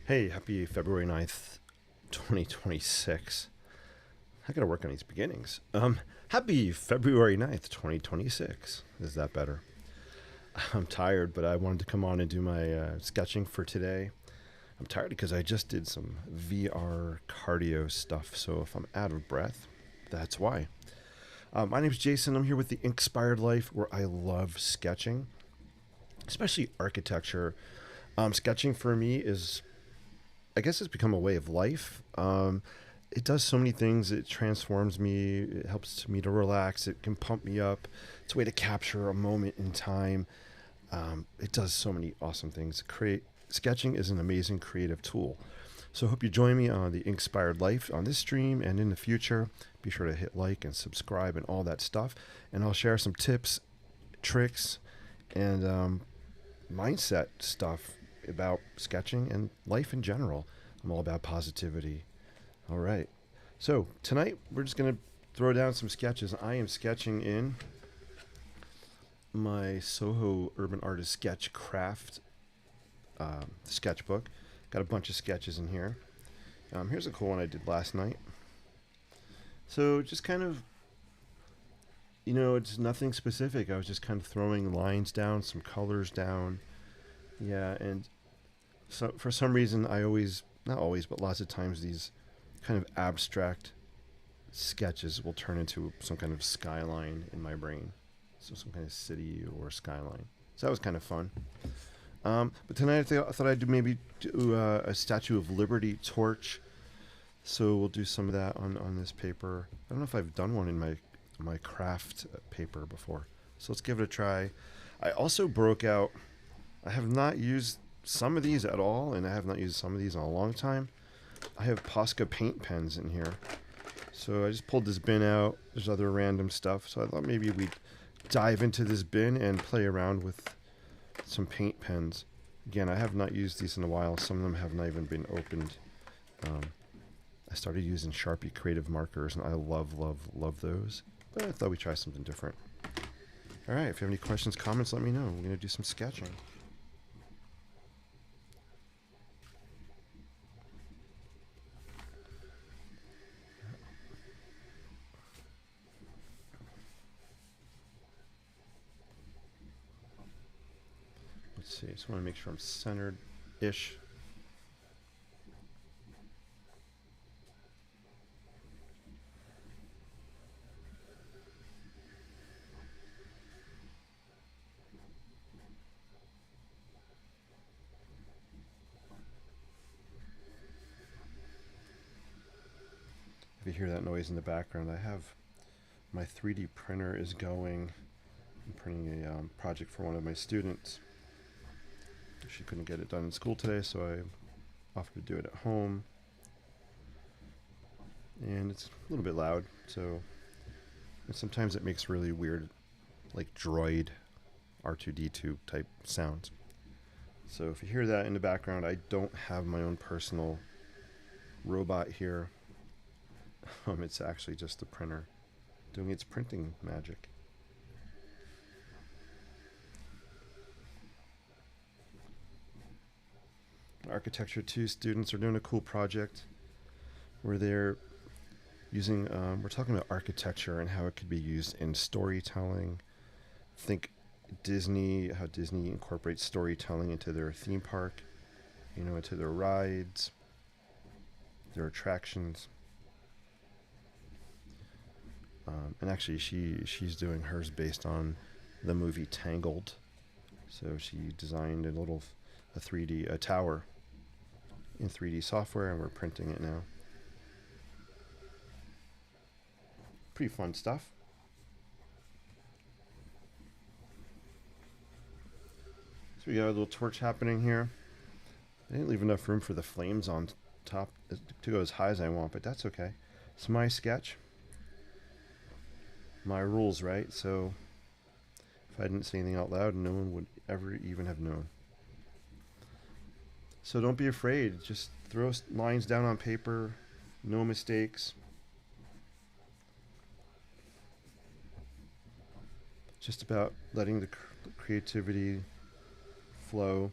Hey, happy February 9th, 2026. I gotta work on these beginnings. Happy February 9th, 2026. Is that better? I'm tired, but I wanted to come on and do my sketching for today. I'm tired because I just did some VR cardio stuff, so if I'm out of breath, that's why. My name's Jason. I'm here with the Inspired Life, where I love sketching, especially architecture. Sketching for me is, I guess it's become a way of life. It does so many things. It transforms me. It helps me to relax. It can pump me up. It's a way to capture a moment in time. It does so many awesome things. Create Sketching is an amazing creative tool. So I hope you join me on the Inspired Life on this stream and in the future. Be sure to hit like and subscribe and all that stuff. And I'll share some tips, tricks, and mindset stuff about sketching and life in general. I'm all about positivity. All right. So tonight we're just going to throw down some sketches. I am sketching in my Soho Urban Artist Sketch Craft sketchbook. Got a bunch of sketches in here. Here's a cool one I did last night. So just kind of, it's nothing specific. I was just kind of throwing lines down, some colors down. Yeah, and so for some reason I always, not always, but lots of times these kind of abstract sketches will turn into some kind of skyline in my brain. So some kind of city or skyline. So that was kind of fun. But tonight I thought I'd do a Statue of Liberty torch. So we'll do some of that on this paper. I don't know if I've done one in my craft paper before. So let's give it a try. I also broke out, I have not used some of these at all, and I have not used some of these in a long time. I have Posca paint pens in here. So I just pulled this bin out. There's other random stuff. So I thought maybe we'd dive into this bin and play around with some paint pens. Again, I have not used these in a while. Some of them have not even been opened. I started using Sharpie creative markers, and I love those. But I thought we'd try something different. All right, if you have any questions, comments, let me know. We're going to do some sketching. Let's see, just want to make sure I'm centered-ish. If you hear that noise in the background, I have my 3D printer is going. I'm printing a project for one of my students. She couldn't get it done in school today, so I offered to do it at home. And it's a little bit loud, so and sometimes it makes really weird, like droid R2D2 type sounds. So if you hear that in the background, I don't have my own personal robot here. It's actually just the printer doing its printing magic. Architecture 2 students are doing a cool project where they're using, we're talking about architecture and how it could be used in storytelling. Think Disney, how Disney incorporates storytelling into their theme park, into their rides, their attractions. And actually she's doing hers based on the movie Tangled. So she designed a 3D tower in 3D software, and we're printing it now. Pretty fun stuff. So we got a little torch happening here. I didn't leave enough room for the flames on top to go as high as I want, but that's okay. It's my sketch. My rules, right? So if I didn't say anything out loud, no one would ever even have known. So don't be afraid. Just throw lines down on paper. No mistakes. Just about letting the creativity flow.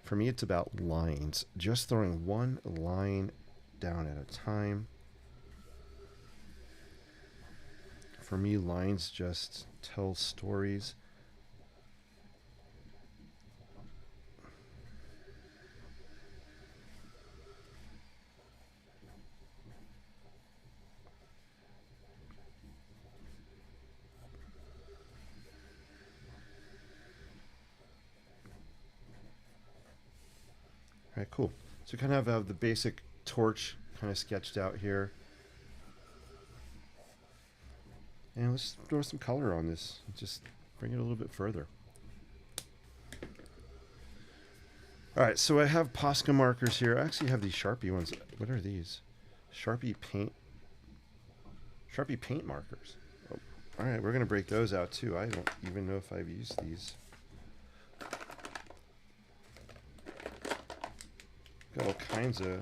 For me, it's about lines. Just throwing one line down at a time. For me, lines just tell stories. All right, cool. So we kind of have the basic torch kind of sketched out here. And let's throw some color on this. Just bring it a little bit further. All right, so I have Posca markers here. I actually have these Sharpie ones. What are these? Sharpie paint markers. Oh, all right, we're gonna break those out too. I don't even know if I've used these. Got all kinds of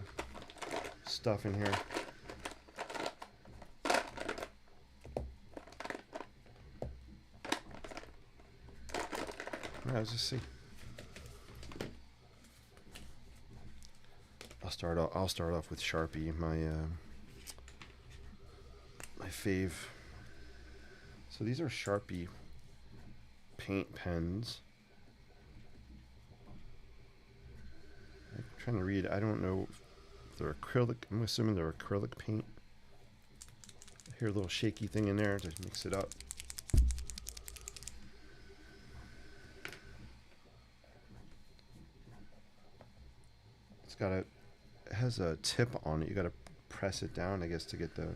stuff in here. All right, let's just see. I'll start off with Sharpie, my fave. So these are Sharpie paint pens. I'm trying to read. I don't know if they're acrylic. I'm assuming they're acrylic paint. I hear a little shaky thing in there to mix it up. It's got it has a tip on it. You got to press it down, I guess, to get the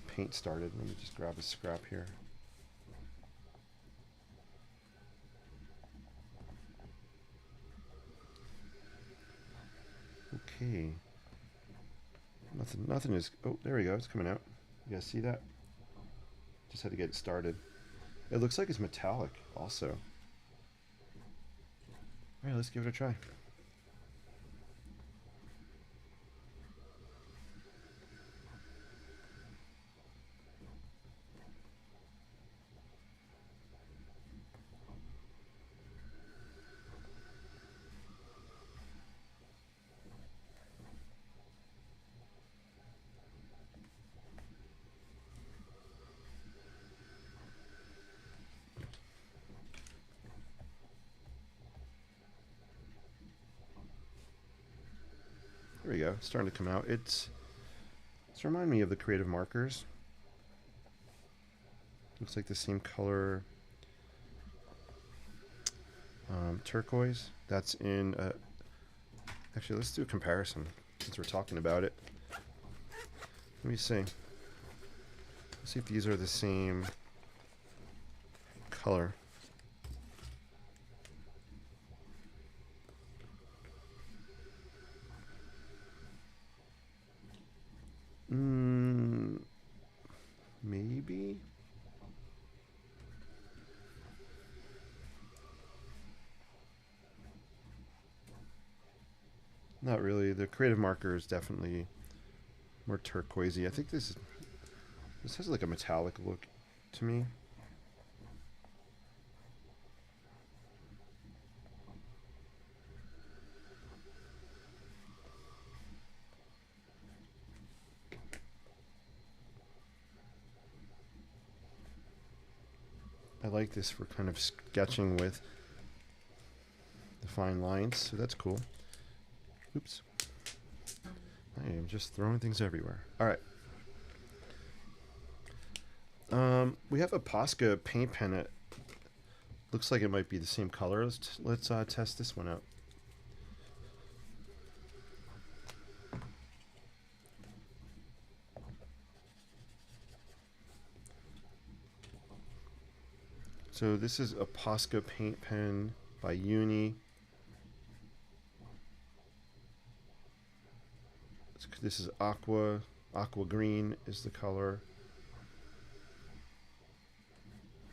paint started. Let me just grab a scrap here. Okay. Nothing is. Oh, there we go. It's coming out. You guys see that? Just had to get it started. It looks like it's metallic, also. All right, let's give it a try. There we go. It's starting to come out. It's remind me of the creative markers. Looks like the same color. Turquoise. That's in. Actually, let's do a comparison since we're talking about it. Let me see. Let's see if these are the same color. Maybe. Not really. The creative marker is definitely more turquoisey. I think this has like a metallic look to me. I like this for kind of sketching with the fine lines, so that's cool. Oops. I am just throwing things everywhere. All right. We have a Posca paint pen. It looks like it might be the same color. Let's test this one out. So this is a Posca paint pen by Uni. This is aqua green is the color.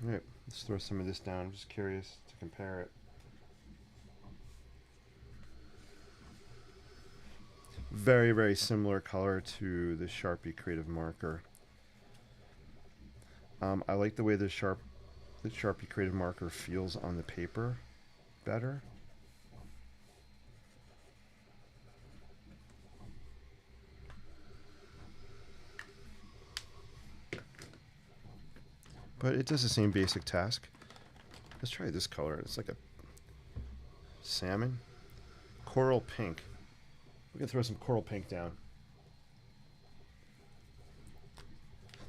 All right, let's throw some of this down. I'm just curious to compare it. Very, very similar color to the Sharpie Creative Marker. I like the way the Sharpie Creative Marker feels on the paper better. but it does the same basic task. Let's try this color. It's like a salmon. Coral pink. We're going to throw some coral pink down.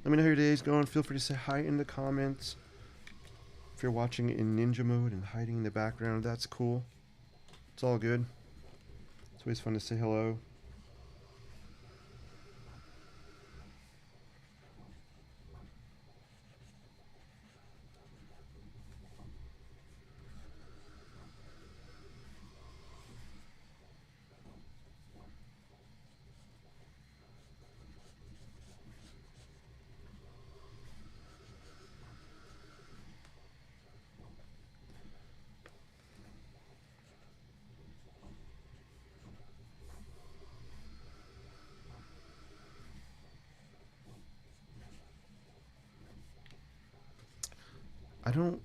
Let me know how your day is going. Feel free to say hi in the comments. If you're watching in ninja mode and hiding in the background, that's cool. It's all good. It's always fun to say hello.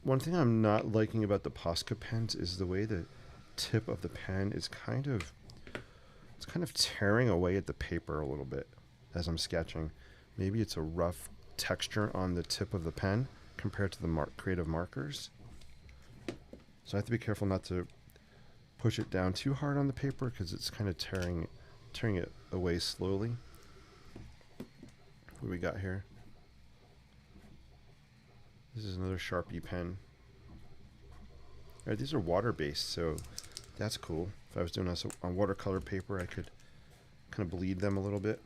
One thing I'm not liking about the Posca pens is the way the tip of the pen is it's kind of tearing away at the paper a little bit as I'm sketching. Maybe it's a rough texture on the tip of the pen compared to the creative markers. So I have to be careful not to push it down too hard on the paper because it's kind of tearing it away slowly. What do we got here? This is another Sharpie pen. All right, these are water-based, so that's cool. If I was doing this on watercolor paper, I could kind of bleed them a little bit.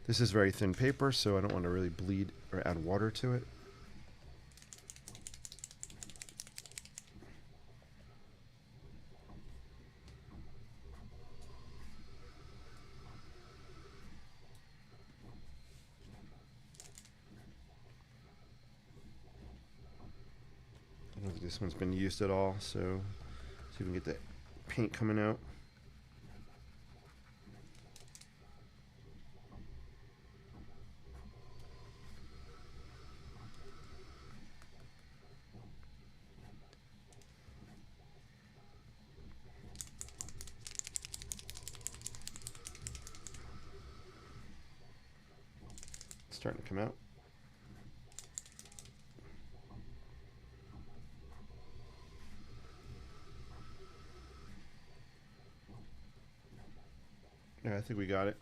This is very thin paper, so I don't want to really bleed or add water to it. I don't think this one's been used at all, so see if we can get the paint coming out. It's starting to come out. Yeah, I think we got it.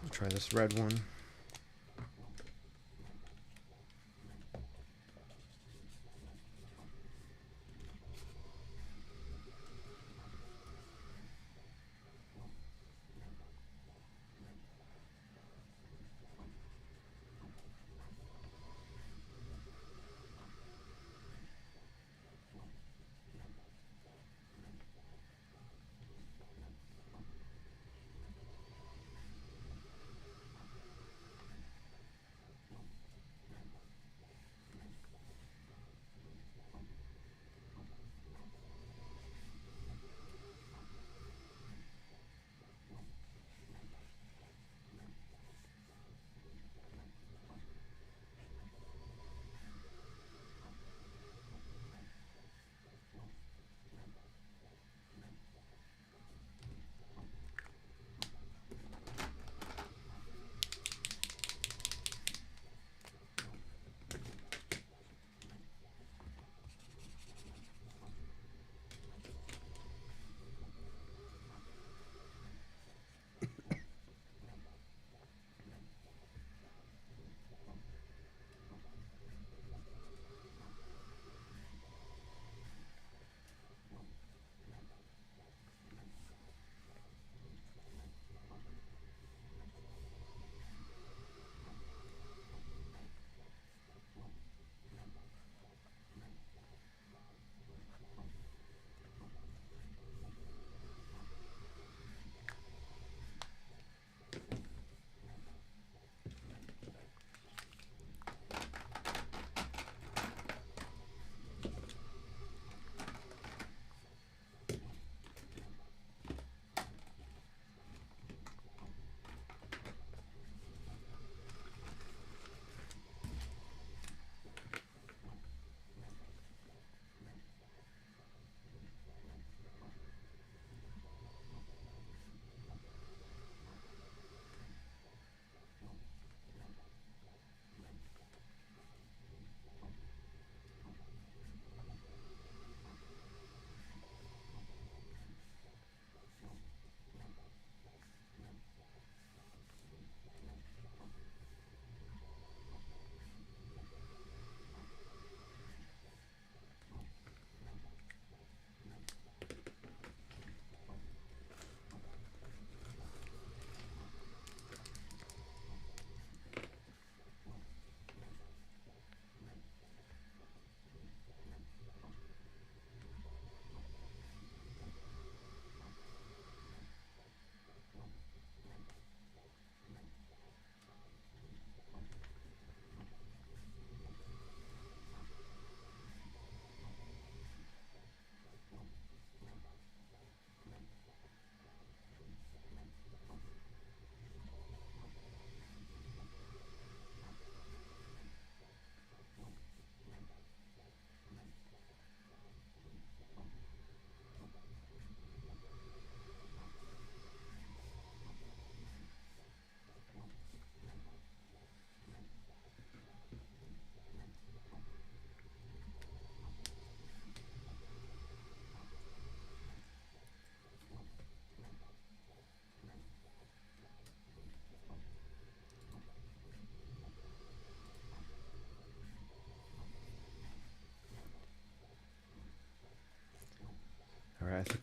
Try this red one.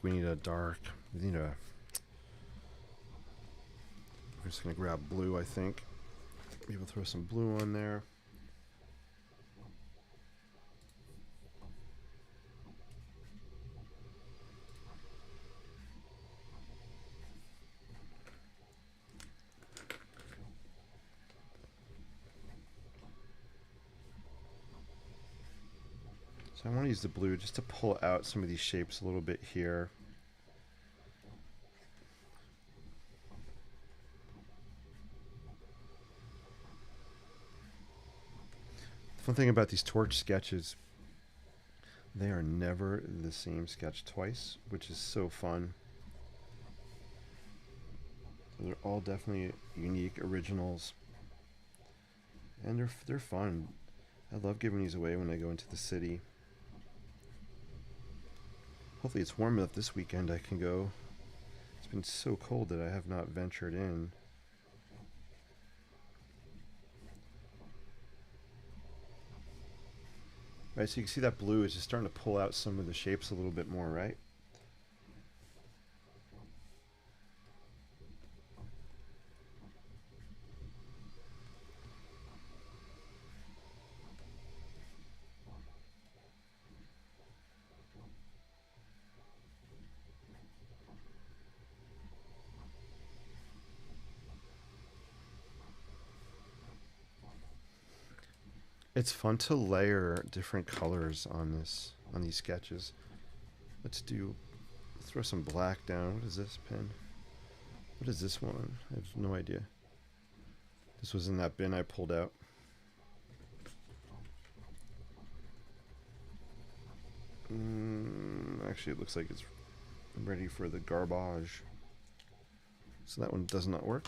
we need a dark. We need a. We're just gonna grab blue, I think. Maybe we'll throw some blue on there. So I want to use the blue just to pull out some of these shapes a little bit here. The fun thing about these torch sketches, they are never the same sketch twice, which is so fun. They're all definitely unique originals, and they're fun. I love giving these away when I go into the city. Hopefully it's warm enough this weekend I can go. It's been so cold that I have not ventured in. Right, so you can see that blue is just starting to pull out some of the shapes a little bit more, right? It's fun to layer different colors on these sketches. Let's throw some black down. What is this pen? What is this one? I have no idea. This was in that bin I pulled out. Actually, it looks like it's ready for the garbage. So that one does not work.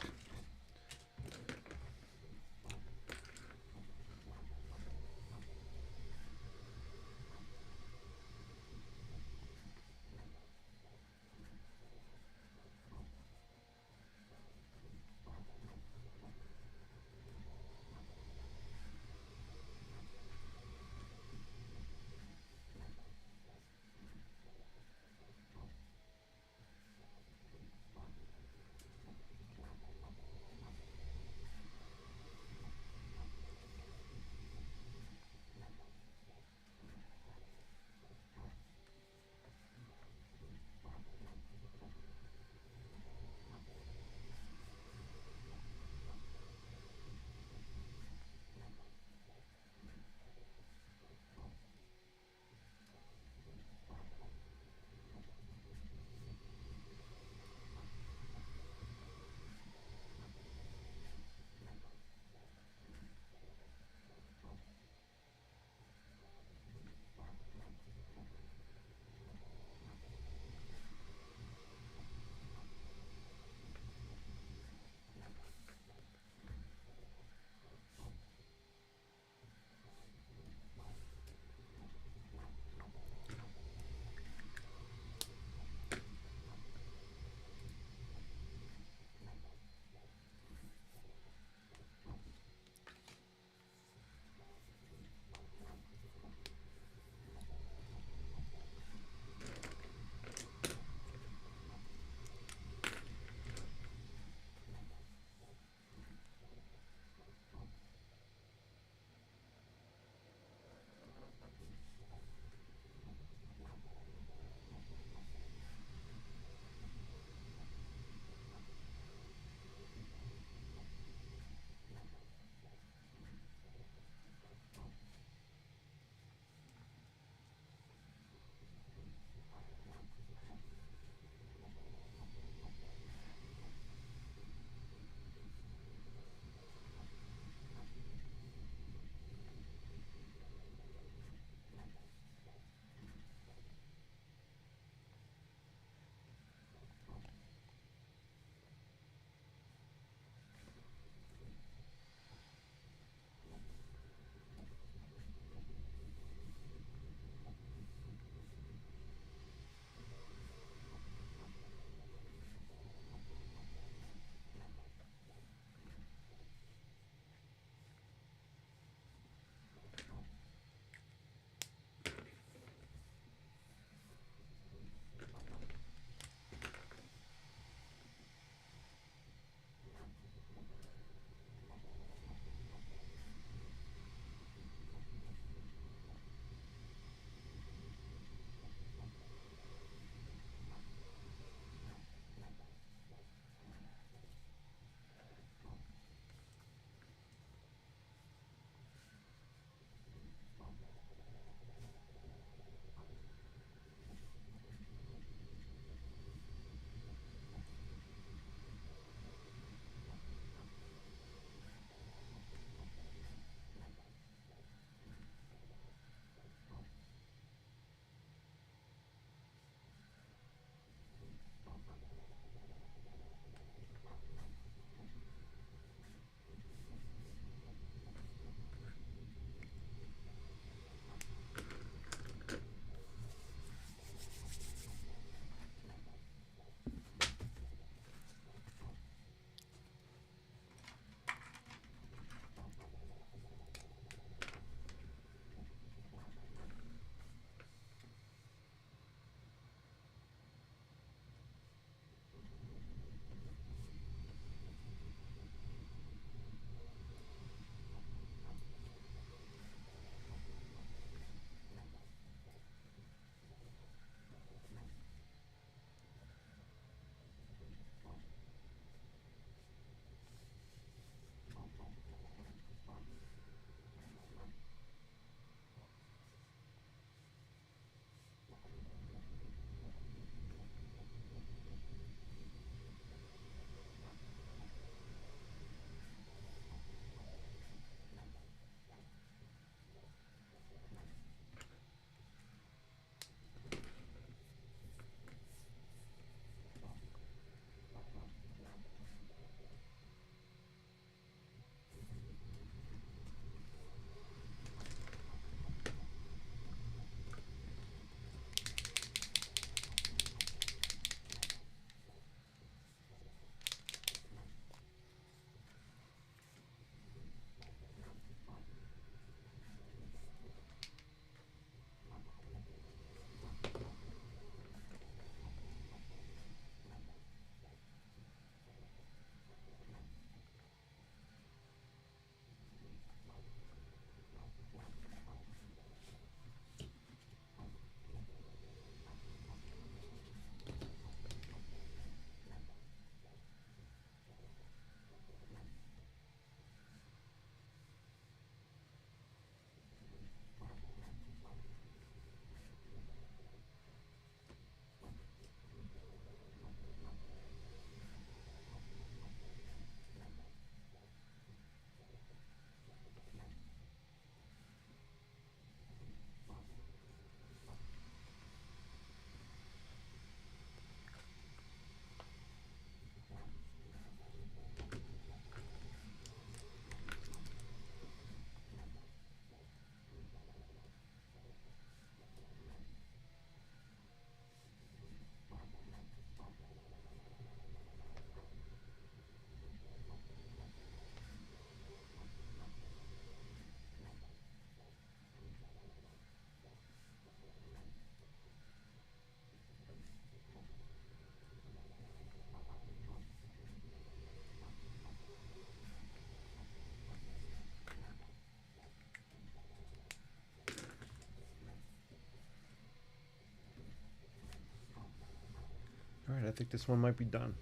think this one might be done.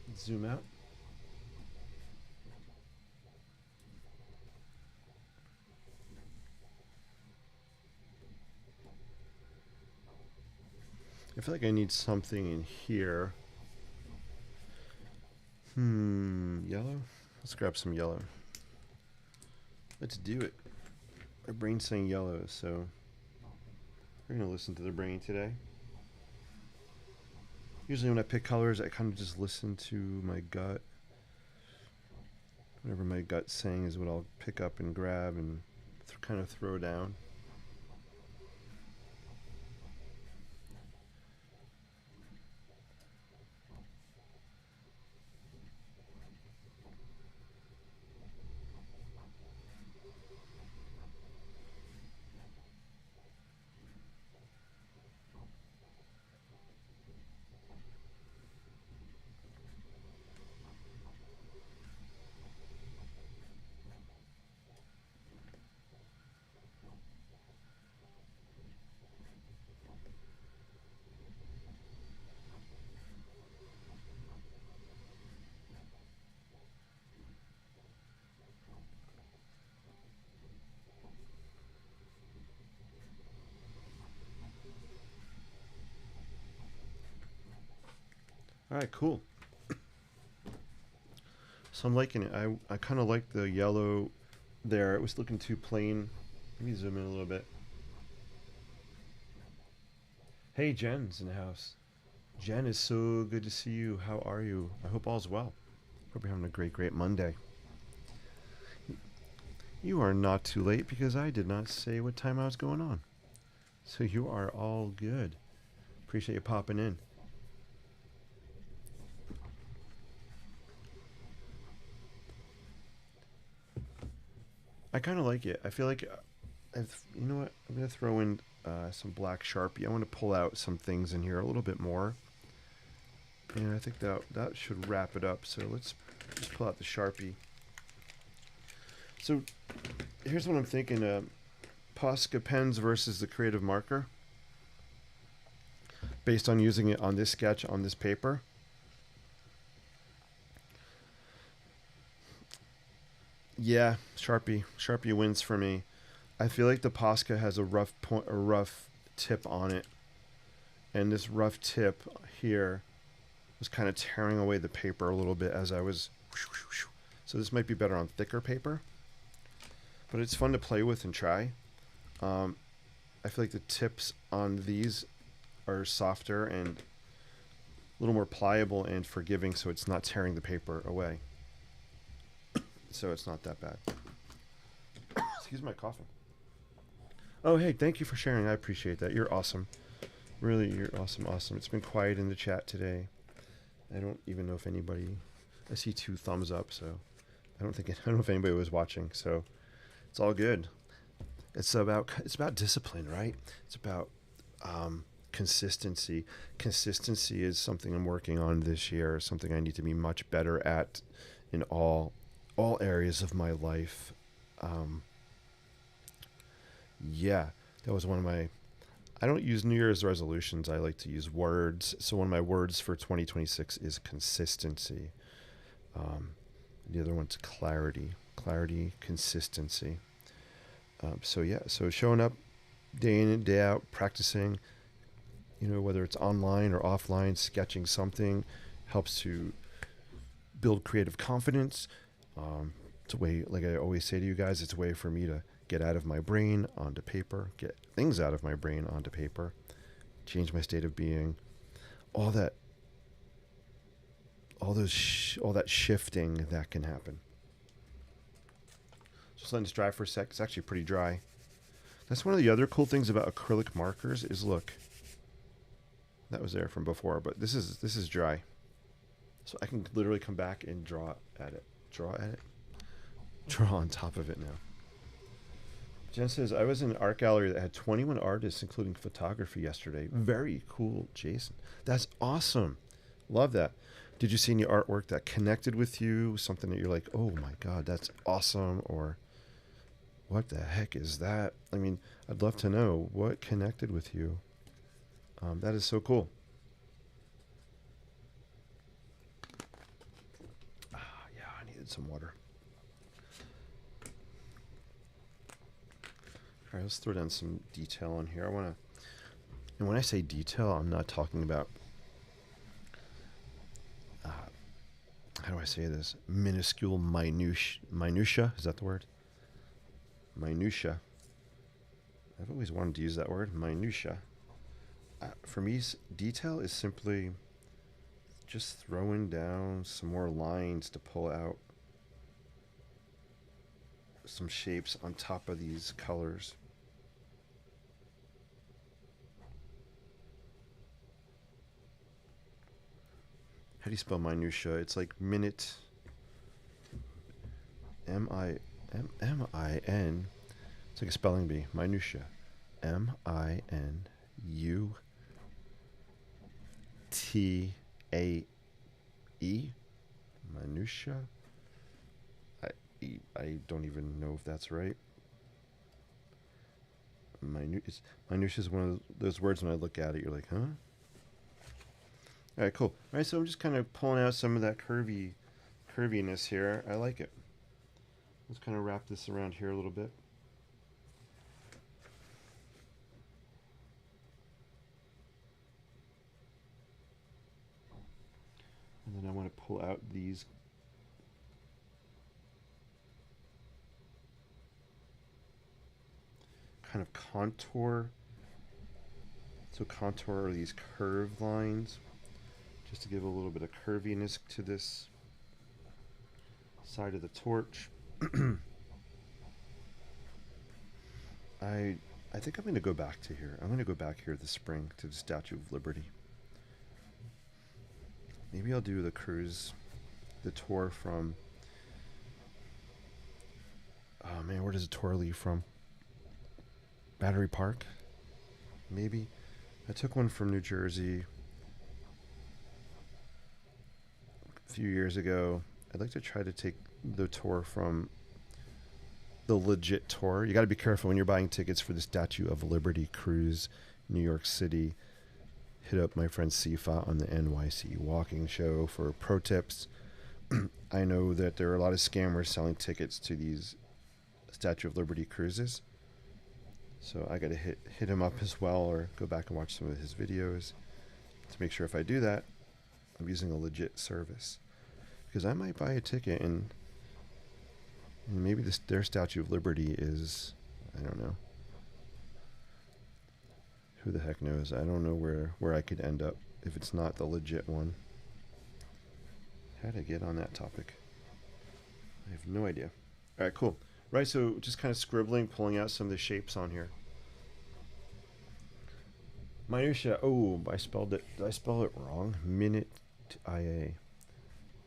Let's zoom out. I feel like I need something in here. Yellow? Let's grab some yellow. Let's do it. Our brain's saying yellow, so we're going to listen to the brain today. Usually when I pick colors, I kind of just listen to my gut. Whatever my gut's saying is what I'll pick up and grab and kind of throw down. All right, cool. So I'm liking it. I kind of like the yellow there. It was looking too plain. Let me zoom in a little bit. Hey, Jen's in the house. Jen, is so good to see you. How are you? I hope all's well. Hope you're having a great Monday. You are not too late because I did not say what time I was going on. So you are all good. Appreciate you popping in. I kind of like it. I feel like, you know what? I'm going to throw in some black Sharpie. I want to pull out some things in here a little bit more. And I think that should wrap it up. So let's just pull out the Sharpie. So here's what I'm thinking. Posca pens versus the creative marker. Based on using it on this sketch, on this paper. Yeah, Sharpie wins for me. I feel like the Posca has a rough tip on it, and this rough tip here was kind of tearing away the paper a little bit as I was. So this might be better on thicker paper, but it's fun to play with and try. I feel like the tips on these are softer and a little more pliable and forgiving, so it's not tearing the paper away. So it's not that bad. Excuse my coughing. Oh, hey, thank you for sharing. I appreciate that. You're awesome. Really, you're awesome. It's been quiet in the chat today. I don't even know if anybody... I see 2 thumbs up, so I don't know if anybody was watching. So it's all good. It's about discipline, right? It's about consistency. Consistency is something I'm working on this year. Something I need to be much better at in all areas of my life. Yeah, that was one of my... I don't use New Year's resolutions. I like to use words. So one of my words for 2026 is consistency. The other one's clarity. Clarity, consistency. So showing up day in and day out, practicing, whether it's online or offline, sketching something helps to build creative confidence. It's a way, like I always say to you guys, it's a way for me to get out of my brain onto paper, get things out of my brain onto paper, change my state of being, all that shifting that can happen. Just letting this dry for a sec. It's actually pretty dry. That's one of the other cool things about acrylic markers is, look, that was there from before, but this is dry. So I can literally come back and draw at it. Draw on top of it now. Jen says, I was in an art gallery that had 21 artists, including photography, yesterday. Very cool, Jason. That's awesome. Love that. Did you see any artwork that connected with you? Something that you're like, oh my God, that's awesome. Or what the heck is that? I mean, I'd love to know what connected with you. That is so cool. Get some water. All right, let's throw down some detail on here. I want to, and when I say detail, I'm not talking about, how do I say this? Minuscule minutia, is that the word? Minutia. I've always wanted to use that word, minutia. For me, detail is simply just throwing down some more lines to pull out some shapes on top of these colors. How do you spell minutia? It's like minute. M-I-N. It's like a spelling bee. Minutia. M-I-N-U-T-A-E. Minutia. I don't even know if that's right. Minutia is one of those words when I look at it, you're like, huh? All right, cool. All right, so I'm just kind of pulling out some of that curviness here. I like it. Let's kind of wrap this around here a little bit. And then I want to pull out these kind of contour. So contour are these curved lines, just to give a little bit of curviness to this side of the torch. I think I'm going to go back to here. I'm going to go back here this spring to the Statue of Liberty. Maybe I'll do the cruise, the tour from, oh man, where does the tour leave from? Battery Park? Maybe. I took one from New Jersey a few years ago. I'd like to try to take the tour from the legit tour. You got to be careful when you're buying tickets for the Statue of Liberty cruise, New York City. Hit up my friend Sifa on the NYC Walking Show for pro tips. I know that there are a lot of scammers selling tickets to these Statue of Liberty cruises. So I got to hit him up as well, or go back and watch some of his videos to make sure if I do that, I'm using a legit service. Because I might buy a ticket and maybe their Statue of Liberty is, I don't know. Who the heck knows? I don't know where I could end up if it's not the legit one. How to get on that topic? I have no idea. All right, cool. Right, so just kind of scribbling, pulling out some of the shapes on here. Minutia. Oh, I spelled it. Did I spell it wrong? Minute IA.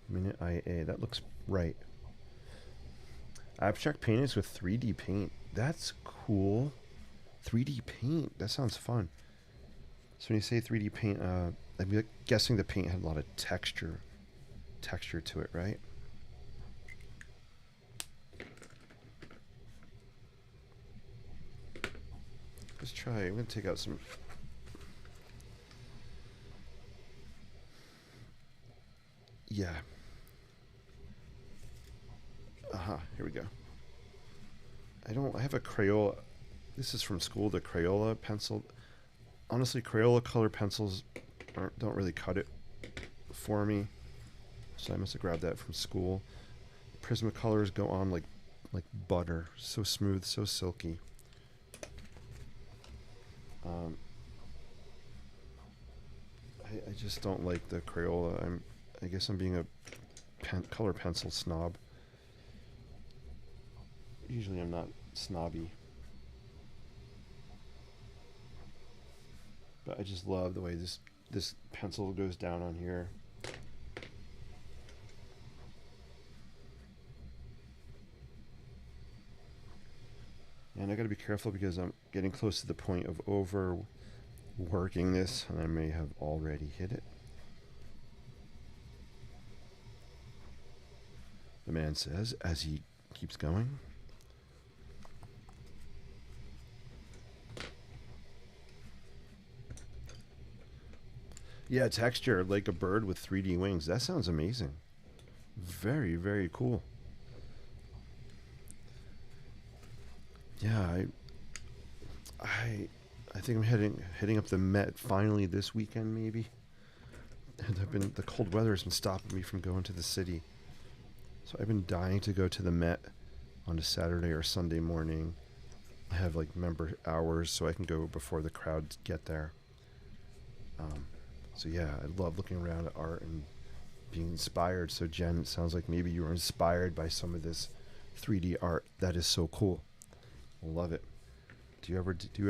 Minute IA. That looks right. Abstract paint is with 3D paint. That's cool. 3D paint. That sounds fun. So when you say 3D paint, I'm guessing the paint had a lot of texture to it, right? Let's try. I'm going to take out some. Yeah. Here we go. I have a Crayola. This is from school, the Crayola pencil. Honestly, Crayola color pencils don't really cut it for me. So I must have grabbed that from school. Prismacolors go on like butter. So smooth, so silky. I just don't like the Crayola. I guess I'm being a color pencil snob. Usually I'm not snobby. But I just love the way this pencil goes down on here. And I got to be careful because I'm getting close to the point of overworking this, and I may have already hit it. The man says as he keeps going. Yeah, texture like a bird with 3D wings. That sounds amazing. Very, very cool. Yeah, I I think I'm heading up the Met finally this weekend maybe. And the cold weather has been stopping me from going to the city. So I've been dying to go to the Met on a Saturday or Sunday morning. I have like member hours so I can go before the crowds get there. Um, so yeah, I love looking around at art and being inspired. So Jen, it sounds like maybe you were inspired by some of this 3D art. That is so cool. Love it. Do you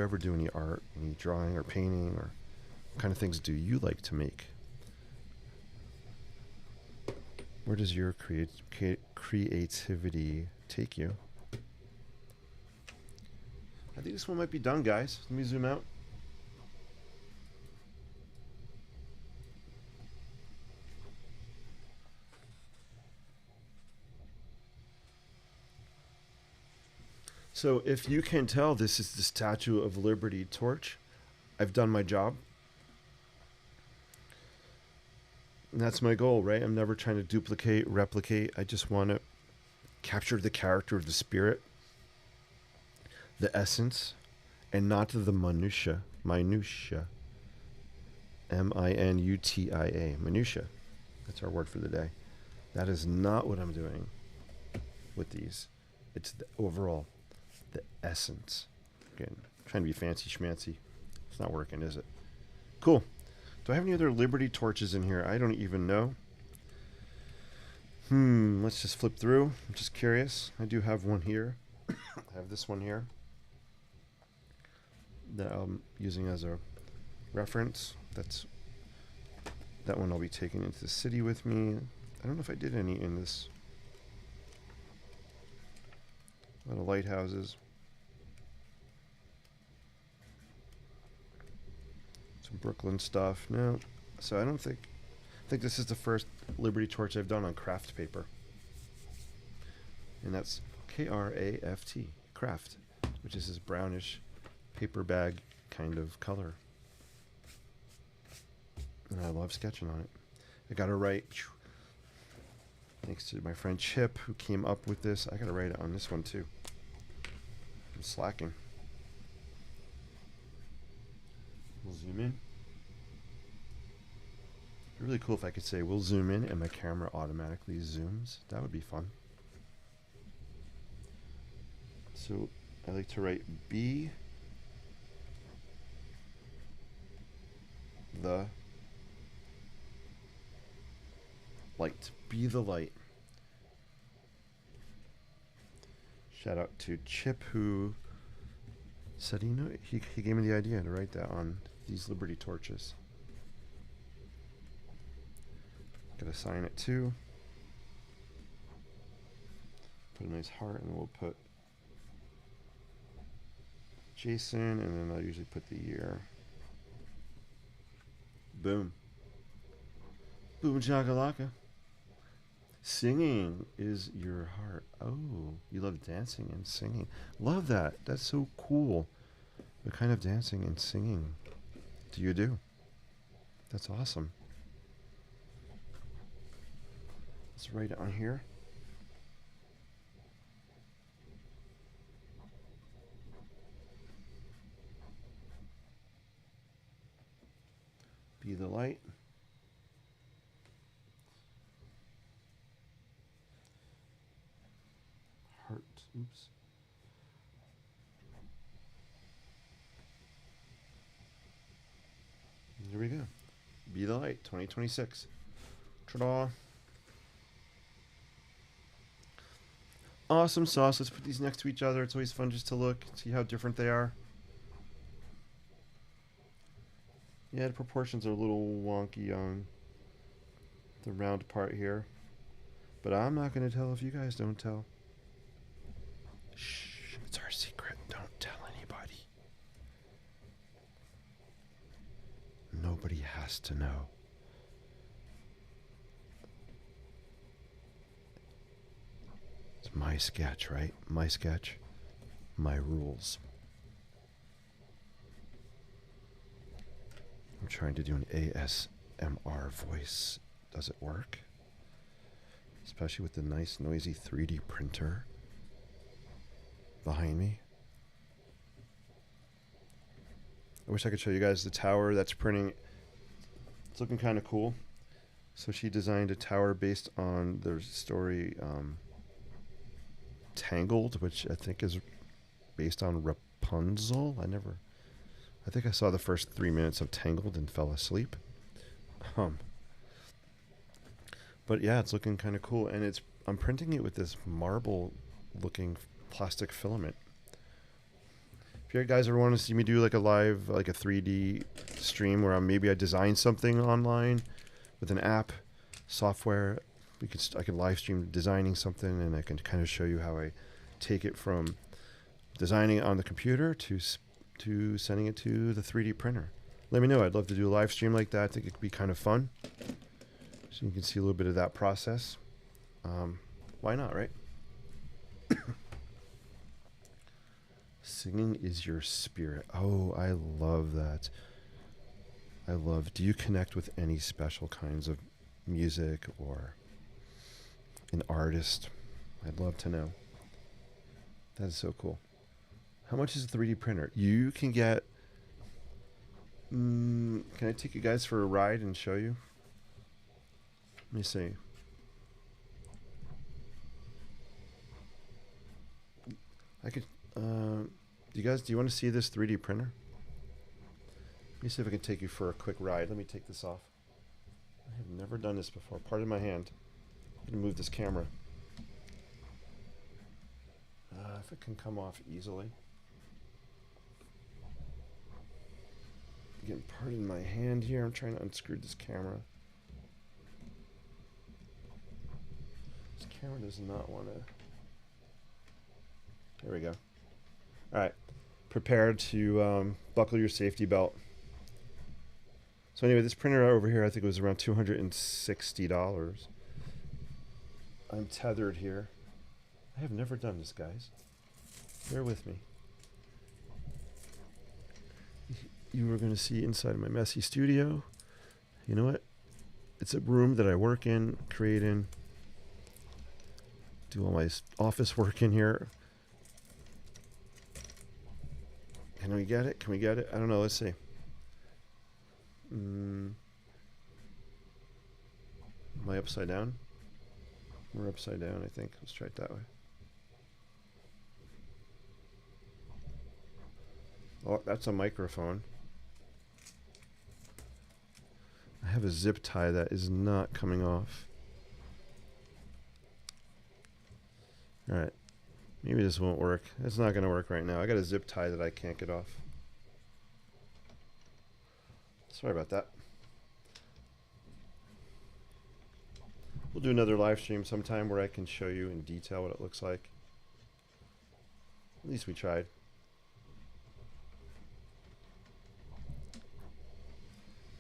ever do any art, any drawing or painting, or what kind of things do you like to make? Where does your creativity take you? I think this one might be done, guys. Let me zoom out. So if you can tell, this is the Statue of Liberty torch. I've done my job. And that's my goal, right? I'm never trying to duplicate, replicate. I just want to capture the character of the spirit, the essence, and not the minutia. Minutia. M-I-N-U-T-I-A. Minutia. That's our word for the day. That is not what I'm doing with these. It's the overall, the essence. Again, trying to be fancy schmancy. It's not working, is it? Cool. Do I have any other Liberty torches in here? I don't even know. Let's just flip through. I'm just curious. I do have one here. I have this one here that I'm using as a reference. That one I'll be taking into the city with me. I don't know if I did any in this. A lot of lighthouses. Some Brooklyn stuff. No. So I think this is the first Liberty torch I've done on craft paper. And that's K-R-A-F-T. Craft. Which is this brownish paper bag kind of color. And I love sketching on it. I gotta write, thanks to my friend Chip who came up with this, I gotta write it on this one too. I'm slacking. We'll zoom in. It'd be really cool if I could say we'll zoom in and my camera automatically zooms. That would be fun. So I like to write be the light. Be the light. Shout out to Chip who said he gave me the idea to write that on these Liberty torches. Gotta sign it too. Put a nice heart and we'll put Jason and then I'll usually put the year. Boom. Boom chakalaka. Singing is your heart. Oh, you love dancing and singing. Love that. That's so cool. What kind of dancing and singing do you do? That's awesome. Let's write it on here. Be the light. Heart. Oops. Here we go. Be the light 2026. Ta-da. Awesome sauce. Let's put these next to each other. It's always fun just to look, see how different they are. Yeah, the proportions are a little wonky on the round part here. But I'm not going to tell if you guys don't tell. Shh, it's our secret. Don't tell anybody. Nobody has to know. It's my sketch, right? My sketch, my rules. I'm trying to do an ASMR voice. Does it work? especially with the nice noisy 3D printer behind me. I wish I could show you guys the tower that's printing. It's looking kind of cool. So she designed a tower based on the story Tangled, which I think is based on Rapunzel. I think I saw the first 3 minutes of Tangled and fell asleep. But yeah, it's looking kind of cool, and I'm printing it with this marble-looking plastic filament. If you guys ever want to see me do like a live, like a 3D stream where maybe I design something online with an app, software, I can live stream designing something, and I can kind of show you how I take it from designing it on the computer to sending it to the 3D printer. Let me know. I'd love to do a live stream like that. I think it could be kind of fun. So you can see a little bit of that process. Why not, right? Singing is your spirit. Oh, I love that. Do you connect with any special kinds of music or an artist? I'd love to know. That is so cool. How much is a 3D printer? You can get... can I take you guys for a ride and show you? Let me see. I could... do you want to see this 3D printer? Let me see if I can take you for a quick ride. Let me take this off. I have never done this before. Pardon my hand. I'm going to move this camera. If it can come off easily. Again, pardon my hand here. I'm trying to unscrew this camera. This camera does not want to... There we go. All right. Prepare to buckle your safety belt. So anyway, this printer over here, I think it was around $260. I'm tethered here. I have never done this, guys. Bear with me. You are going to see inside of my messy studio. You know what? It's a room that I work in, create in, do all my office work in here. Can we get it? Can we get it? I don't know. Let's see. Am I upside down? We're upside down, I think. Let's try it that way. Oh, that's a microphone. I have a zip tie that is not coming off. All right. Maybe this won't work. It's not going to work right now. I got a zip tie that I can't get off. Sorry about that. We'll do another live stream sometime where I can show you in detail what it looks like. At least we tried.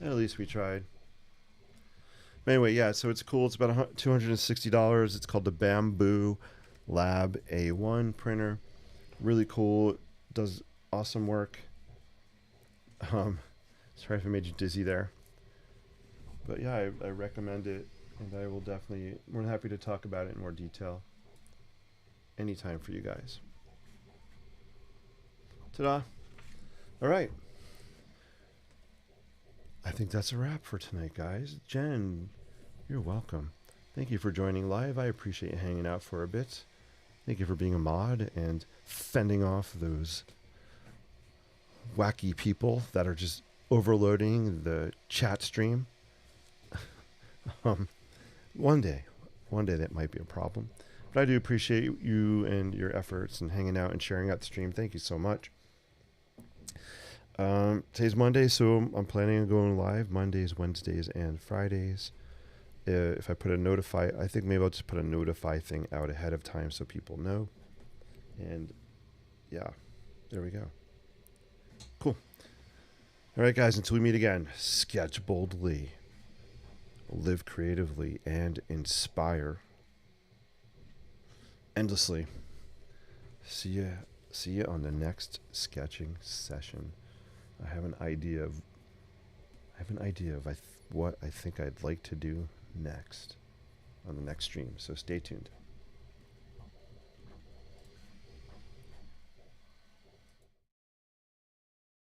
At least we tried. But anyway, yeah, so it's cool. It's about $260. It's called the Bamboo Lab A1 printer. Really cool. It does awesome work. Sorry if I made you dizzy there. But yeah, I recommend it, and I will definitely, more than happy to talk about it in more detail anytime for you guys. Ta-da. All right. I think that's a wrap for tonight, guys. Jen, you're welcome. Thank you for joining live. I appreciate you hanging out for a bit. Thank you for being a mod and fending off those wacky people that are just overloading the chat stream. One day that might be a problem. But I do appreciate you and your efforts and hanging out and sharing out the stream. Thank you so much. Today's Monday, so I'm planning on going live Mondays, Wednesdays, and Fridays. If I put a notify, I think maybe I'll just put a notify thing out ahead of time so people know. And yeah, there we go. Cool. All right, guys, until we meet again, sketch boldly, live creatively, and inspire endlessly. See ya on the next sketching session. I have an idea of what I think I'd like to do next. on the next stream. So stay tuned.